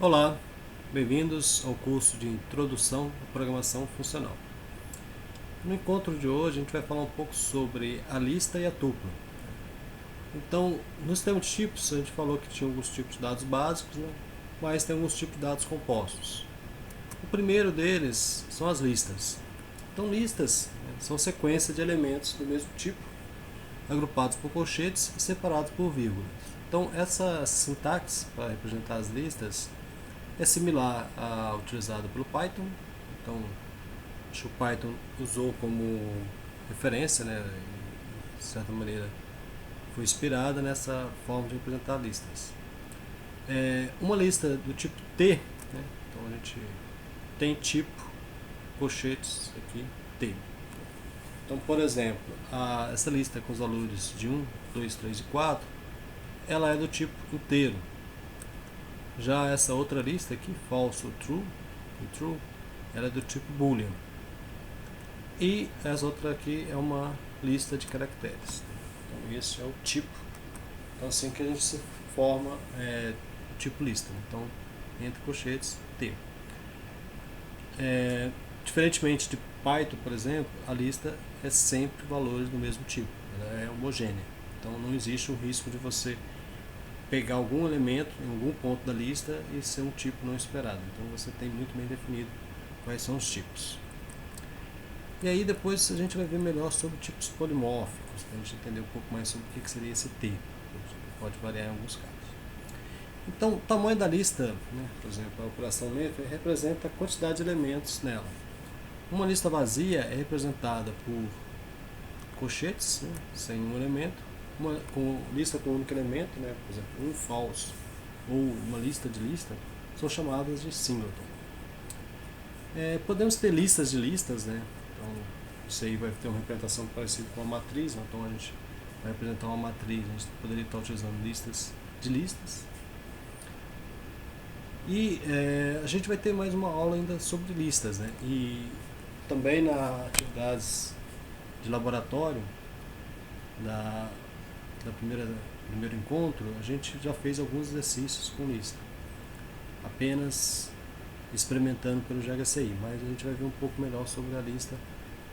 Olá, bem-vindos ao curso de Introdução à Programação Funcional. No encontro de hoje a gente vai falar um pouco sobre a lista e a tupla. Então, no sistema de tipos a gente falou que tinha alguns tipos de dados básicos, né? Mas tem alguns tipos de dados compostos. O primeiro deles são as listas. Então, listas, né, são sequências de elementos do mesmo tipo, agrupados por colchetes e separados por vírgulas. Então, essa sintaxe para representar as listas é similar à utilizada pelo Python. Então, acho que o Python usou como referência, né, de certa maneira foi inspirada nessa forma de representar listas. Uma lista do tipo T, né, então a gente tem tipo, colchetes aqui, T. Então, por exemplo, essa lista com os valores de 1, 2, 3 e 4, ela é do tipo inteiro. Já essa outra lista aqui, false ou true, ela é do tipo boolean. E essa outra aqui é uma lista de caracteres. Então esse é o tipo. Então assim que a gente se forma o tipo lista. Então entre colchetes T. Diferentemente de Python, por exemplo, a lista é sempre valores do mesmo tipo. Ela é homogênea. Então não existe o risco de você pegar algum elemento em algum ponto da lista e ser um tipo não esperado. Então você tem muito bem definido quais são os tipos. E aí depois a gente vai ver melhor sobre tipos polimórficos, para a gente entender um pouco mais sobre o que seria esse T, que pode variar em alguns casos. Então, o tamanho da lista, né, por exemplo, a operação MEF representa a quantidade de elementos nela. Uma lista vazia é representada por colchetes, né, sem um elemento, uma lista com um único elemento, né, por exemplo, um false ou uma lista de lista, são chamadas de singleton. Podemos ter listas de listas, né? Então, isso aí vai ter uma representação parecida com uma matriz, né? Então a gente vai representar uma matriz, a gente poderia estar utilizando listas de listas. E a gente vai ter mais uma aula ainda sobre listas, né? E também nas atividades de laboratório da primeiro encontro, a gente já fez alguns exercícios com lista, apenas experimentando pelo GHCI, mas a gente vai ver um pouco melhor sobre a lista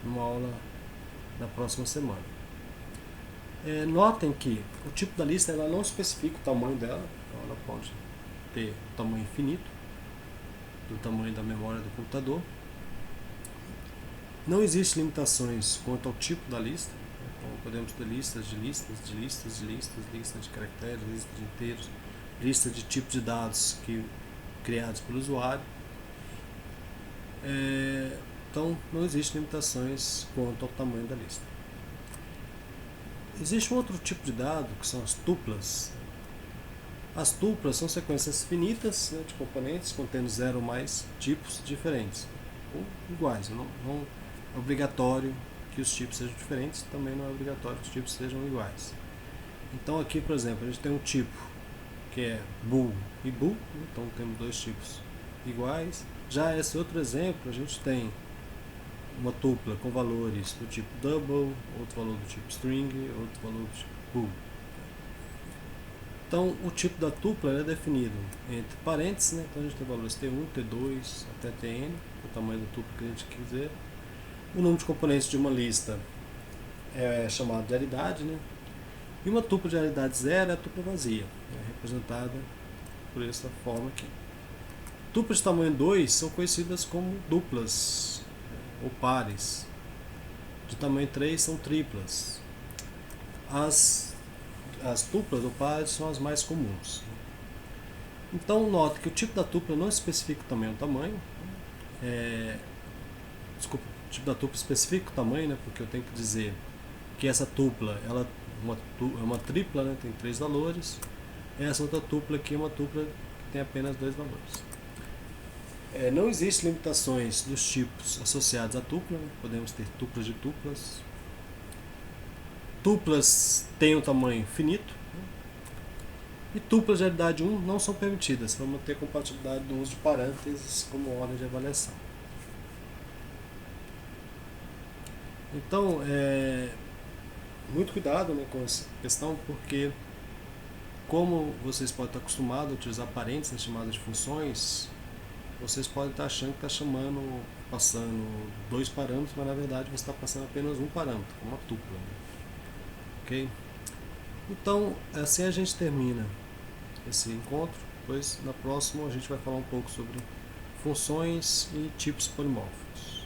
numa aula na próxima semana. Notem que o tipo da lista ela não especifica o tamanho dela, então ela pode ter um tamanho infinito, do tamanho da memória do computador. Não existem limitações quanto ao tipo da lista, então podemos ter listas de listas, de listas, de listas, lista de caracteres, lista de inteiros, lista de tipos de dados criados pelo usuário. Então não existem limitações quanto ao tamanho da lista. Existe um outro tipo de dado que são as tuplas. As tuplas são sequências finitas, né, de componentes contendo 0 ou mais tipos diferentes ou iguais. Não é obrigatório que os tipos sejam diferentes, também não é obrigatório que os tipos sejam iguais. Então aqui, por exemplo, a gente tem um tipo que é bool e bool, então temos dois tipos iguais. Já esse outro exemplo, a gente tem uma tupla com valores do tipo double, outro valor do tipo string, outro valor do tipo bool. Então, o tipo da tupla é definido entre parênteses, né? Então a gente tem valores T1, T2 até Tn, o tamanho da tupla que a gente quiser. O número de componentes de uma lista é chamado de aridade, né? E uma tupla de aridade zero é a tupla vazia, representada por essa forma aqui. Tuplas de tamanho 2 são conhecidas como duplas ou pares. De tamanho 3 são triplas. As tuplas ou pares são as mais comuns. Então note que o tipo da tupla não especifica também o tamanho. Desculpa, o tipo da tupla especifica o tamanho, né, porque eu tenho que dizer que essa tupla ela é uma tripla, né, tem 3 valores. Essa outra tupla aqui é uma tupla que tem apenas 2 valores. Não existem limitações dos tipos associados à tupla, né? Podemos ter tuplas de tuplas. Tuplas têm um tamanho finito, né? E tuplas de aridade 1 não são permitidas, para manter compatibilidade do uso de parênteses como ordem de avaliação. Então, muito cuidado, né, com essa questão, porque como vocês podem estar acostumados a utilizar parênteses na chamada de funções, vocês podem estar achando que está passando dois parâmetros, mas na verdade você está passando apenas um parâmetro, uma tupla. Ok? Então, assim a gente termina esse encontro. Depois, na próxima, a gente vai falar um pouco sobre funções e tipos polimórficos.